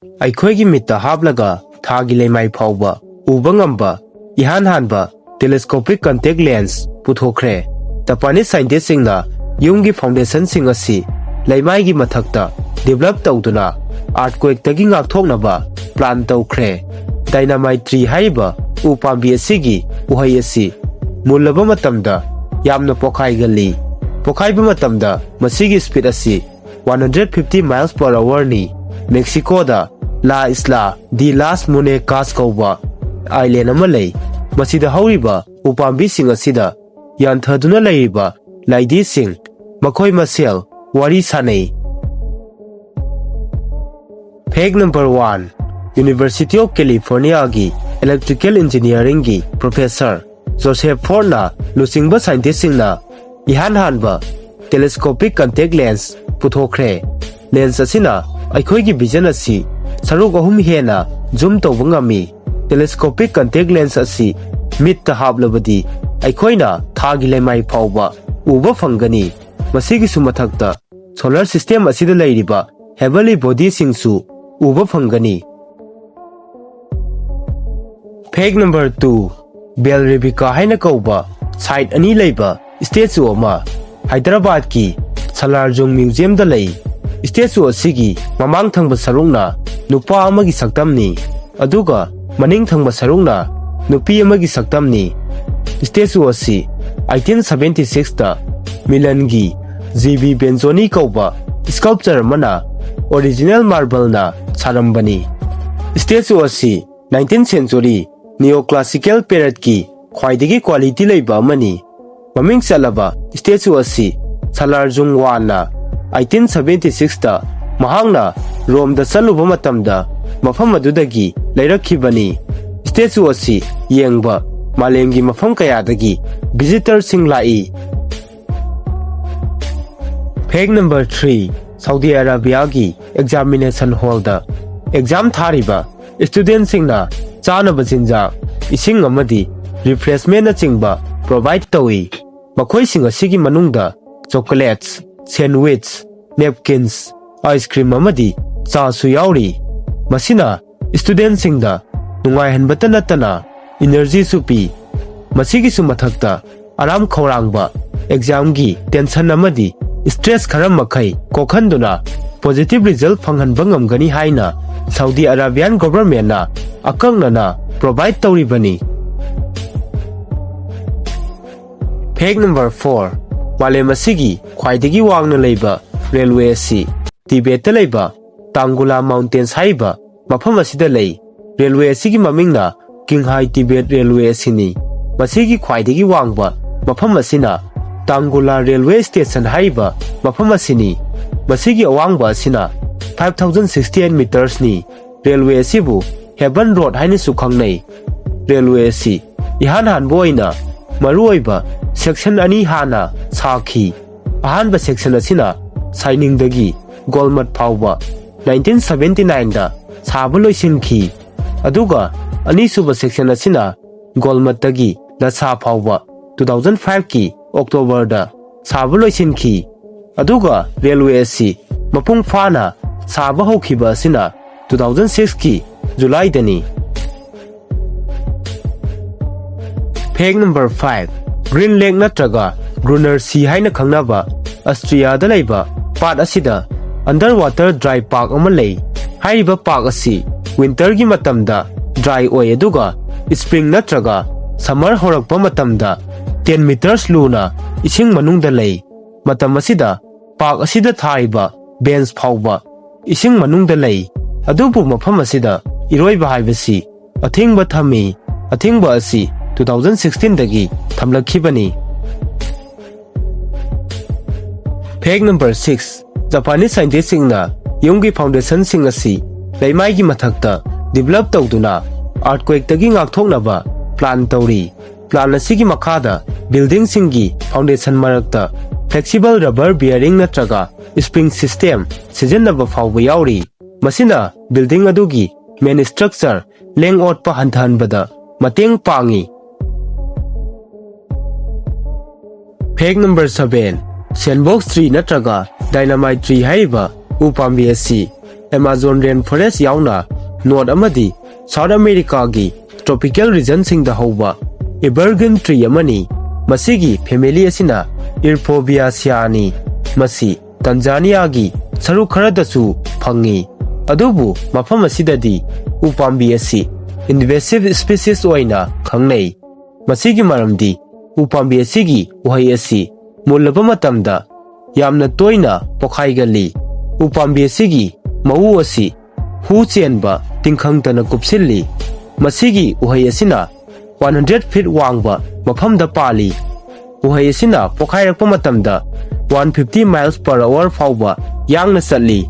ꯑꯩꯈꯣꯏꯒꯤ ꯃꯤꯠꯇ ꯍꯥꯞꯂꯒ ꯊꯥꯒꯤ ꯂꯩꯃꯥꯏ ꯐꯥꯎꯕ ꯎꯕ ꯉꯝꯕ ꯏꯍꯥꯟ ꯍꯥꯟꯕ ꯇꯦꯂꯦꯁꯀꯣꯄꯤꯛ ꯀꯟꯇꯦꯛ ꯂꯦꯟꯁ ꯄꯨꯊꯣꯛꯈ꯭ꯔꯦ꯫ ꯖꯄꯥꯅꯤꯁ ꯁꯥꯏꯟꯇꯤꯁꯁꯤꯡꯅ ꯌꯨꯝꯒꯤ ꯐꯥꯎꯟꯗꯦꯁꯟꯁꯤꯡ ꯑꯁꯤ ꯂꯩꯃꯥꯏꯒꯤ ꯃꯊꯛꯇ ꯗꯤꯕꯦꯂꯞ ꯇꯧꯗꯨꯅ ꯑꯥꯔꯊꯀ꯭ꯋꯦꯛꯇꯒꯤ ꯉꯥꯛꯊꯣꯛꯅꯕ ꯄ꯭ꯂꯥꯟ ꯇꯧꯈ꯭ꯔꯦ꯫ ꯗꯥꯏꯅꯥꯃꯥꯏꯠ ꯇ꯭ꯔꯤ ꯍꯥꯏꯔꯤꯕ ꯎ ꯄꯥꯝꯕꯤ ꯑꯁꯤꯒꯤ ꯎꯍꯩ ꯑꯁꯤ ꯃꯨꯜꯂꯕ ꯃꯇꯝꯗ ꯌꯥꯝꯅ ꯄꯣꯈꯥꯏꯒꯜꯂꯤ꯫ ꯄꯣꯈꯥꯏꯕ ꯃꯇꯝꯗ ꯃꯁꯤꯒꯤ ꯁ꯭ꯄꯤꯗ ꯑꯁꯤ 150 ꯃꯥꯏꯜꯁ ꯄꯔ ꯑꯋꯔꯅꯤ꯫ ꯃꯦꯛꯁꯤꯀꯣꯗ ꯂꯥ ꯏꯁꯂꯥ ꯗꯤ ꯂꯥꯁ ꯃꯨꯅꯦꯀꯥꯁ ꯀꯧꯕ ꯑꯥꯏꯂꯦꯟ ꯑꯃ ꯂꯩ꯫ ꯃꯁꯤꯗ ꯍꯧꯔꯤꯕ ꯎꯄꯥꯝꯕꯤꯁꯤꯡ ꯑꯁꯤꯗ ꯌꯥꯟꯊꯗꯨꯅ ꯂꯩꯔꯤꯕ ꯂꯥꯏꯙꯤꯁꯤꯡ ꯃꯈꯣꯏ ꯃꯁꯦꯜ ꯋꯥꯔꯤ ꯁꯥꯅꯩ꯫ ꯐꯦꯛ ꯅꯝꯕꯔ 1 ꯌꯨꯅꯤꯚꯔꯁꯤꯇꯤ ꯑꯣꯐ ꯀꯦꯂꯤꯐꯣꯔꯅꯤꯌꯥꯒꯤ ꯏꯂꯦꯛꯇ꯭ꯔꯤꯀꯦꯜ ꯏꯟꯖꯤꯅꯤꯌꯔꯤꯡꯒꯤ ꯄ꯭ꯔꯣꯐꯦꯁꯔ ꯖꯣꯁꯦꯐ ꯐꯣꯔꯗꯅ ꯂꯨꯆꯤꯡꯕ ꯁꯥꯏꯟꯇꯤꯁꯁꯤꯡꯅ ꯏꯍꯥꯟ ꯍꯥꯟꯕ ꯇꯦꯂꯦꯁꯀꯣꯄꯤक ꯀꯟꯇꯦꯛ ꯂꯦꯟꯁ ꯄꯨꯊꯣꯛꯈ꯭ꯔꯦ꯫ ꯂꯦꯟꯁ ꯑꯁꯤꯅ ꯑꯩꯈꯣꯏꯒꯤ ꯚꯤꯖꯟ ꯑꯁꯤ ꯁꯔꯨꯛ 3 ꯍꯦꯟꯅ ꯖꯨꯝ ꯇꯧꯕ ꯉꯝꯃꯤ꯫ ꯇꯦꯂꯦꯁꯀꯣꯄꯤक ꯀꯟꯇꯦꯛ ꯂꯦꯟꯁ ꯑꯁꯤ ꯃꯤꯠꯇ ꯍꯥꯞꯂꯕꯗꯤ ꯑꯩꯈꯣꯏꯅ ꯊꯥꯒꯤ ꯂꯩꯃꯥꯏ ꯐꯥꯎꯕ ꯎꯕ ꯐꯪꯒꯅꯤ꯫ ꯃꯁꯤꯒꯤꯁꯨ ꯃꯊꯛꯇ ꯁꯣꯂꯔ ꯁꯤꯁꯇꯦꯝ ꯑꯁꯤꯗ ꯂꯩꯔꯤꯕ ꯍꯦꯚꯟꯂꯤ ꯕꯣꯗꯤꯁꯤꯡꯁꯨ ꯎꯕ ꯐꯪꯒꯅꯤ꯫ ꯐꯦꯛ ꯅꯝꯕꯔ 2 ꯕꯦꯜ ꯔꯦꯕꯤꯀꯥ ꯍꯥꯏꯅ ꯀꯧꯕ ꯁꯥꯏꯠ 2 ꯂꯩꯕ ꯁ꯭ꯇꯦꯆꯨ ꯑꯃ ꯍꯥꯏꯗ꯭ꯔꯕꯥꯗꯀꯤ ꯁꯂꯥꯔꯖꯨꯡ ꯃ꯭ꯌꯨꯖꯤꯌꯝꯗ ꯂꯩ꯫ ꯁ꯭ꯇꯦꯆꯨ ꯑꯁꯤꯒꯤ ꯃꯃꯥꯡ ꯊꯪꯕ ꯁꯔꯨꯛꯅ ꯅꯨꯄꯥ ꯑꯃꯒꯤ ꯁꯛꯇꯝꯅꯤ ꯑꯗꯨꯒ ꯃꯅꯤꯡ ꯊꯪꯕ ꯁꯔꯨꯛꯅ ꯅꯨꯄꯤ ꯑꯃꯒꯤ ꯁꯛꯇꯝꯅꯤ꯫ ꯁ꯭ꯇꯦꯆꯨ ꯑꯁꯤ 1876ꯗ ꯃꯤꯂꯟꯒꯤ ꯖꯤ.ꯕꯤ. ꯕꯦꯟꯖꯣꯅꯤ ꯀꯧꯕ ꯁ꯭ꯀꯜꯞꯆꯔ ꯑꯃꯅ ꯑꯣꯔꯤꯖꯤꯅꯦꯜ ꯃꯥꯔꯕꯜꯅ ꯁꯥꯔꯝꯕꯅꯤ꯫ ꯁ꯭ꯇꯦꯆꯨ ꯑꯁꯤ 19th ꯁꯦꯟꯆꯨꯔꯤ ꯅꯤꯑꯣꯀ꯭ꯂꯥꯁꯤꯀꯦꯜ ꯄꯦꯔꯠꯀꯤ ꯈ꯭ꯋꯥꯏꯗꯒꯤ ꯀ꯭ꯋꯥꯂꯤꯇꯤ ꯂꯩꯕ ꯑꯃꯅꯤ꯫ ꯃꯃꯤꯡ ꯆꯠꯂꯕ ꯁ꯭ꯇꯦꯆꯨ ꯑꯁꯤ ꯁꯂꯥꯔꯖꯨꯡ ꯋꯥꯟꯅ 1876ꯗ ꯃꯍꯥꯛꯅ ꯔꯣꯝꯗ ꯆꯠꯂꯨꯕ ꯃꯇꯝꯗ ꯃꯐꯝ ꯑꯗꯨꯗꯒꯤ ꯂꯩꯔꯛꯈꯤꯕꯅꯤ꯫ ꯁ꯭ꯇꯦꯆꯨ ꯑꯁꯤ ꯌꯦꯡꯕ ꯃꯥꯂꯦꯝꯒꯤ ꯃꯐꯝ ꯀꯌꯥꯗꯒꯤ ꯚꯤꯖꯤꯇꯔꯁꯤꯡ ꯂꯥꯛꯏ꯫ ꯐꯦꯛ ꯅꯝꯕꯔ 3 ꯁꯥꯎꯗꯤ ꯑꯔꯥꯕꯤꯌꯥꯒꯤ ꯑꯦꯛꯖꯥꯃꯤꯅꯦꯁꯟ ꯍꯣꯜꯗ ꯑꯦꯛꯖꯥꯝ ꯊꯥꯔꯤꯕ ꯁ꯭ꯇꯨꯗꯦꯟꯠꯁꯤꯡꯅ ꯆꯥꯅꯕ ꯆꯤꯟꯖꯥꯛ, ꯏꯁꯤꯡ ꯑꯃꯗꯤ ꯔꯤꯐ꯭ꯔꯦꯁꯃꯦꯟꯠꯅꯆꯤꯡꯕ ꯄ꯭ꯔꯣꯚꯥꯏꯗ ꯇꯧꯏ꯫ ꯃꯈꯣꯏꯁꯤꯡ ꯑꯁꯤꯒꯤ ꯃꯅꯨꯡꯗ ꯆꯣꯀꯣꯂꯦꯠꯁ, ꯁꯦꯟꯗꯋꯤꯆ, ꯅꯦꯞꯀꯤꯟꯁ, ꯑꯥꯏꯁ ꯀ꯭ꯔꯤꯝ ꯑꯃꯗꯤ ꯆꯥꯁꯨ ꯌꯥꯎꯔꯤ꯫ ꯃꯁꯤꯅ ꯁ꯭ꯇꯨꯗꯦꯟꯠꯁꯤꯡꯗ ꯅꯨꯡꯉꯥꯏꯍꯟꯕꯇ ꯅꯠꯇꯅ ꯏꯅꯔꯖꯤꯁꯨ ꯄꯤ꯫ ꯃꯁꯤꯒꯤꯁꯨ ꯃꯊꯛꯇ ꯑꯔꯥꯝ ꯈꯧꯔꯥꯡꯕ ꯑꯦꯛꯖꯥꯝꯒꯤ ꯇꯦꯟꯁꯟ ꯑꯃꯗꯤ ꯁ꯭ꯇ꯭ꯔꯦꯁ ꯈꯔ ꯃꯈꯩ ꯀꯣꯛꯍꯟꯗꯨꯅ ꯄꯣꯖꯤꯇꯤꯚ ꯔꯤꯖꯜꯠ ꯐꯪꯍꯟꯕ ꯉꯝꯒꯅꯤ ꯍꯥꯏꯅ ꯁꯥꯎꯗꯤ ꯑꯔꯥꯕꯤꯌꯥꯟ ꯒꯣꯚꯔꯟꯃꯦꯟꯠꯅ ꯑꯀꯛꯅꯅ ꯄ꯭ꯔꯣꯚꯥꯏꯗ ꯇꯧꯔꯤꯕꯅꯤ꯫ ꯐꯦꯛ ꯅꯝꯕꯔ 4 ꯃꯥꯂꯦꯝ ꯑꯁꯤꯒꯤ ꯈ꯭ꯋꯥꯏꯗꯒꯤ ꯋꯥꯡꯅ ꯂꯩꯕ ꯔꯦꯜꯋꯦ ꯑꯁꯤ ꯇꯤꯕꯦꯠꯇ ꯂꯩꯕ ꯇꯥꯡꯒꯨꯂꯥ ꯃꯥꯎꯟꯇꯦꯟꯁ ꯍꯥꯏꯔꯤꯕ ꯃꯐꯝ ꯑꯁꯤꯗ ꯂꯩ꯫ ꯔꯦꯜꯋꯦ ꯑꯁꯤꯒꯤ ꯃꯃꯤꯡꯅ ꯀꯤꯡꯍꯥꯏ ꯇꯤꯕꯦꯠ ꯔꯦꯜꯋꯦ ꯑꯁꯤꯅꯤ꯫ ꯃꯁꯤꯒꯤ ꯈ꯭ꯋꯥꯏꯗꯒꯤ ꯋꯥꯡꯕ ꯃꯐꯝ ꯑꯁꯤꯅ ꯇꯥꯡꯒꯨꯂꯥ ꯔꯦꯜꯋꯦ ꯁ꯭ꯇꯦꯁꯟ ꯍꯥꯏꯔꯤꯕ ꯃꯐꯝ ꯑꯁꯤꯅꯤ꯫ ꯃꯁꯤꯒꯤ ꯑꯋꯥꯡꯕ ꯑꯁꯤꯅ 5068 ꯃꯤꯇꯔꯁꯅꯤ꯫ ꯔꯦꯜꯋꯦ ꯑꯁꯤꯕꯨ ꯍꯦꯚꯟ ꯔꯣꯗ ꯍꯥꯏꯅꯁꯨ ꯈꯪꯅꯩ꯫ ꯔꯦꯜꯋꯦ ꯑꯁꯤ ꯏꯍꯥꯟ ꯍꯥꯟꯕ ꯑꯣꯏꯅ ꯃꯔꯨꯑꯣꯏꯕ ꯁꯦꯛꯁꯟ 2 ꯍꯥꯟꯅ ꯁꯥꯈꯤ꯫ ꯑꯍꯥꯟꯕ ꯁꯦꯛꯁꯟ ꯑꯁꯤꯅ ꯁꯥꯏꯅꯤꯡꯗꯒꯤ ꯒꯣꯜꯃꯠ ꯐꯥꯎꯕ 1979ꯗ ꯁꯥꯕ ꯂꯣꯏꯁꯤꯟꯈꯤ ꯑꯗꯨꯒ ꯑꯅꯤꯁꯨꯕ ꯁꯦꯛꯁꯟ ꯑꯁꯤꯅ ꯒꯣꯜꯃꯠꯇꯒꯤ ꯂꯁꯥ ꯐꯥꯎꯕ 2005ꯀꯤ ꯑꯣꯛꯇꯣꯕꯔꯗ ꯁꯥꯕ ꯂꯣꯏꯁꯤꯟꯈꯤ ꯑꯗꯨꯒ ꯔꯦꯜꯋꯦ ꯑꯁꯤ ꯃꯄꯨꯡ ꯐꯥꯅ ꯁꯥꯕ ꯍꯧꯈꯤꯕ ꯑꯁꯤꯅ 2006ꯀꯤ ꯖꯨꯂꯥꯏꯗꯅꯤ꯫ ꯐꯦꯛ ꯅꯝꯕꯔ 5 ꯒ꯭ꯔꯤꯟ ꯂꯦꯛ ꯅꯠꯇ꯭ꯔꯒ ꯒ꯭ꯔꯨꯅꯔ ꯁꯤ ꯍꯥꯏꯅ ꯈꯪꯅꯕ ꯑꯁꯇ꯭ꯔꯤꯌꯥꯗ ꯂꯩꯕ ꯄꯥꯠ ꯑꯁꯤꯗ ꯑꯟꯗꯔ ꯋꯥꯇꯔ ꯗ꯭ꯔꯥꯏ ꯄꯥर्क ꯑꯃ ꯂꯩ꯫ ꯍꯥꯏꯔꯤꯕ ꯄꯥर्क ꯑꯁꯤ ꯋꯤꯟꯇꯔꯒꯤ ꯃꯇꯝꯗ ꯗ꯭ꯔꯥꯏ ꯑꯣꯏ ꯑꯗꯨꯒ ꯁꯄ꯭ꯔꯤꯡ ꯅꯠꯇ꯭ꯔꯒ ꯁꯝꯃꯔ ꯍꯧꯔꯛꯄ ꯃꯇꯝꯗ 10 ꯃꯤꯇꯔꯁ ꯂꯨꯅ ꯏꯁꯤꯡ ꯃꯅꯨꯡꯗ ꯂꯩ꯫ ꯃꯇꯝ ꯑꯁꯤꯗ ꯄꯥर्क ꯑꯁꯤꯗ ꯊꯥꯔꯤꯕ ꯕꯦꯟꯆ ꯐꯥꯎꯕ ꯏꯁꯤꯡ ꯃꯅꯨꯡꯗ ꯂꯩ꯫ ꯑꯗꯨꯕꯨ ꯃꯐꯝ ꯑꯁꯤꯗ ꯏꯔꯣꯏꯕ ꯍꯥꯏꯕꯁꯤ ꯑꯊꯤꯡꯕ ꯊꯝꯃꯤ꯫ ꯑꯊꯤꯡꯕ ꯑꯁꯤ 2016ꯗꯒꯤ ꯊꯝꯂꯛꯈꯤꯕꯅꯤ꯫ ꯐꯦꯛ ꯅꯝꯕꯔ 6 ꯖꯄꯥꯅꯤꯁ ꯁꯥꯏꯟꯇꯤꯁꯁꯤꯡꯅ ꯌꯨꯝꯒꯤ ꯐꯥꯎꯟꯗꯦꯁꯟꯁꯤꯡ ꯑꯁꯤ ꯂꯩꯃꯥꯏꯒꯤ ꯃꯊꯛꯇ ꯗꯤꯕꯦꯂꯞ ꯇꯧꯗꯨꯅ ꯑꯥꯔꯊꯀ꯭ꯋꯦꯛꯇꯒꯤ ꯉꯥꯛꯊꯣꯛꯅꯕ ꯄ꯭ꯂꯥꯟ ꯇꯧꯔꯤ꯫ ꯄ꯭ꯂꯥꯟ ꯑꯁꯤꯒꯤ ꯃꯈꯥꯗ ꯕꯤꯜꯗꯤꯡꯁꯤꯡꯒꯤ ꯐꯥꯎꯟꯗꯦꯁꯟ ꯃꯔꯛꯇ ꯐ꯭ꯂꯦꯛꯁꯤꯕꯜ ꯔꯕꯔ ꯕꯤꯌꯔꯤꯡ ꯅꯠꯇ꯭ꯔꯒ ꯁꯄ꯭ꯔꯤꯡ ꯁꯤꯁꯇꯦꯝ ꯁꯤꯖꯤꯟꯅꯕ ꯐꯥꯎꯕ ꯌꯥꯎꯔꯤ꯫ ꯃꯁꯤꯅ ꯕꯤꯜꯗꯤꯡ ꯑꯗꯨꯒꯤ ꯃꯦꯟ ꯁꯇ꯭ꯔꯛꯆꯔ ꯂꯦꯡ-ꯑꯣꯠꯄ ꯍꯟꯊꯍꯟꯕꯗ ꯃꯇꯦꯡ ꯄꯥꯡꯏ꯫ ꯐꯦꯛ ꯅꯝꯕꯔ 7 ꯁꯦꯟꯕꯣꯛꯁ ꯇ꯭ꯔꯤ ꯅꯠꯇ꯭ꯔꯒ ꯗꯥꯏꯅꯥꯃꯥꯏꯠ ꯇ꯭ꯔꯤ ꯍꯥꯏꯔꯤꯕ ꯎ ꯄꯥꯝꯕꯤ ꯑꯁꯤ Amazon rainforest yauna North amadi South America gi tropical region singda hauba evergreen tree amani masigi family asina Euphorbiaceae masi Tanzania gi saru kharadasu phangi adubu mafam asidadi upambi asi invasive species oina khangnei masigi maramdi upambi asigi uhai asi mulaba matamda yamna toina pokhaigali upambi asigi mau asi hu chenba tingkhangtana kupsilli masigi uhai asina 100 feet wangba mafamda pali uhai asina pokhairakpa matamda 150 miles per hour fauba yangna satli.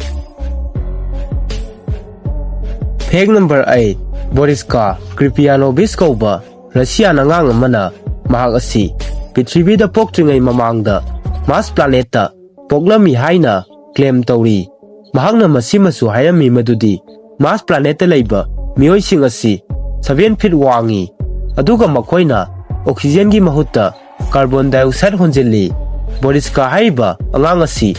Fact number 8 Boriska Kripianovich kauba Russia na ngang amana mahak asi Prithivida poktringai mamangda Mars planeta poklami haina claim tauri mahakna masimasu hayami madudi Mars planeta leiba miyoi sing asi 7 feet wangi aduga makoina oxygen gi mahutta carbon dioxide honjili Boriska haiba angang asi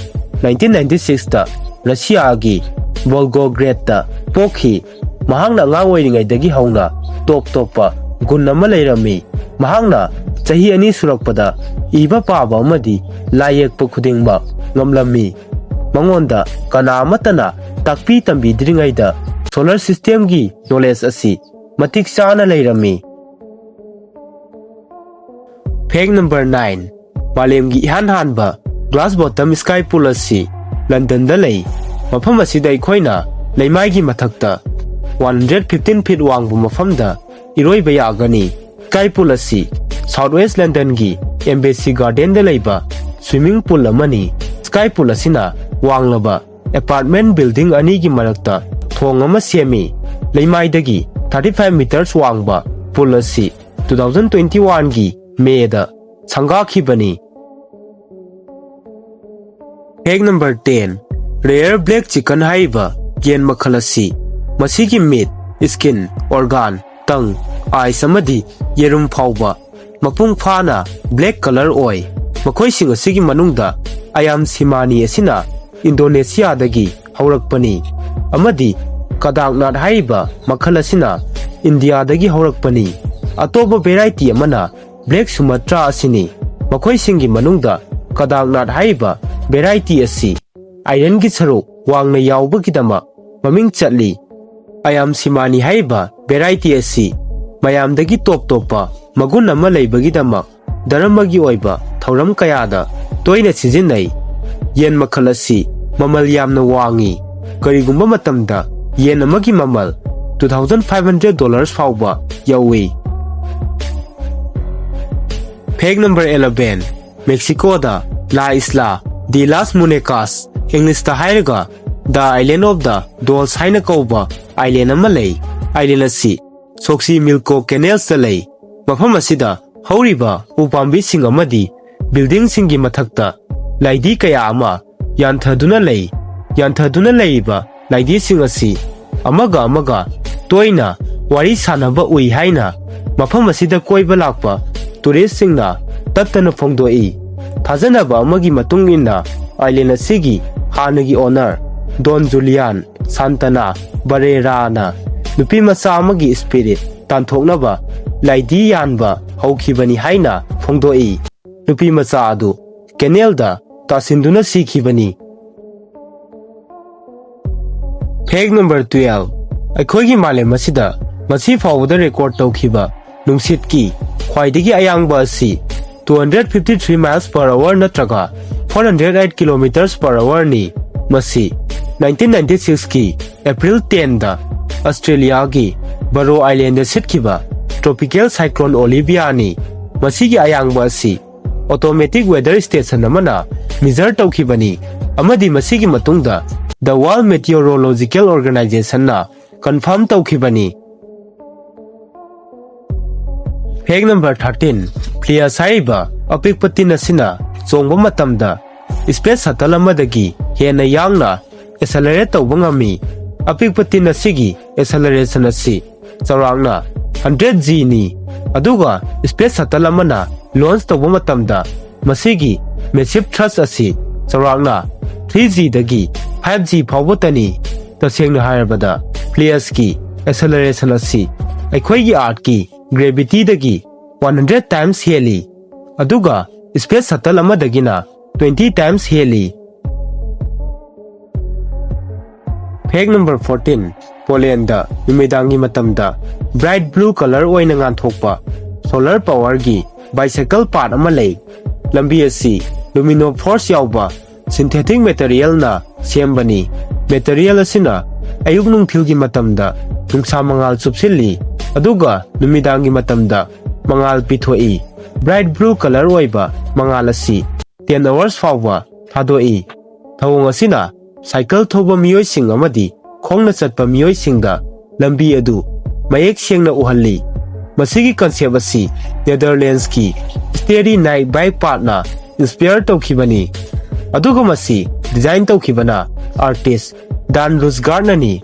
1996 ta Russia gi Volgograd ta pokhi mahangna ngang oiringai dagi hauna top topa gunama leirami mahangna chahi ani surakpada iba paba amadi layekpa khudingba ngamlami mangonda kana amatana takpi tambi dringai da solar system gi knowledge asi matik chana leirami. Fact number 9 Malemgi ihan hanba glass bottom sky pool asi London da lei mafam asida ikhoina leimai gi mathakta 115 feet wangbu mafamda iroi bayagani sky pool asi Southwest London gi Embassy Garden da leiba swimming pool amani sky pool asina wanglaba apartment building ani gi marakta thong ama semi leimai dagi 35 meters wangba pool asi 2021 gi May da changa khibani. Fact number 10 Rare black chicken haiba yen makhalasi masigi meat skin organ tongue eyes amadi yerum phauba mapung phana black color oi makhoi sing asigi manungda ayam simani asina Indonesia dagi haurakpani amadi kadaknat haiba makhalasina India dagi haurakpani atoba variety amana black Sumatra asini makhoi singi manungda kadaknat haiba variety asi iron gi saruk wangna yawba gidama maming chatli ayam simani haiba variety asi mayamdagi top topa magun ama leibagidama daramagi oiba thauram kayada toina sijinnai yen makhal asi mamal yamna wangi karigumba matamda yen amagi mamal $2,500 fauba yawi. Fact number 11 Mexico da La Isla de las Muñecas English ta hairaga the island of the dolls haina kauba island ama lei island asi Soxi Milko Canal ta lei mafam asida hauriba upambi sing amadi building singi mathakta laidi kaya ama yanthaduna leiba laidi sing asi amaga toina wari sanaba ui haina mafam asida koiba lakpa tourist singna tattana phongdoi thajanaba amagi matung inna island asigi hanagi owner Don Julian Santana Barrera nupi macha amagi spirit tanthoknaba laidi yanba haukhibani haina phongdoi nupi macha adu canal da tasinduna sikhibani. Fact number 12 Aikhoigi malem asida masi fawda record tawkhiba nungsit ki khwaidagi ayangba asi 253 miles per hour natraga 408 kilometers per hour ni masi 1996 ki April 10 da Australia gi Barrow Island da Sitkhiba tropical cyclone Olivia ni masigi ayangba asi automatic weather station amana measure tawkhibani amadi masigi matungda the World Meteorological Organization na confirm tawkhibani. Fact number 13 Pleiades haiba apik patina sina chongba matamda space shuttle amadagi hena yangna accelerate tawba ngami apik patina sigi acceleration asi chawrangna 100g ni aduga space shuttle amana launch tawba matamda masigi massive thrust asi chawrangna 3g dagi 5g phawbotani तसेंगना हायरबदा players की acceleration असि अखोई earth की gravity दगी 100 times हेली अदुगा space shuttle अमदगिना 20 टाइम्स हेली। फैक्ट नंबर 14 पोलैंड नुमिदांगी मतमदा ब्राइट ब्लू कलर ओइना गांथोकपा सोलर पावर की बाइसाइकिल पार्ट अमा लई लंबी असि लुमिनो फोर्स यावबा सिंथेटिक मटेरियल ना सेमबनी मटेरियल असिना अयुक नुंगथिल की मतमदा नुंसा मंगाल चुपसिल्ली अदुगा नुमिदांगी मतमदा मंगाल पिथोई ब्राइट ब्लू कलर ओइबा मंगाल असि 10 आवर्स फावबा थादोई थवोंग असिना साइकिल थोबा मियोय सिंग अमदी खोंगना चटपा मियोय सिंगदा लंबी अदु मयेक सेंगना उहल्ली। मसिगी कंसेप्ट असि नेदरलैंड्स की स्टेडी नाइट बाइक पार्टना इंस्पायर तौखिबनी अदुगा मसि डिजाइन तौखिबना आर्टिस्ट डान रुसगार्डननी।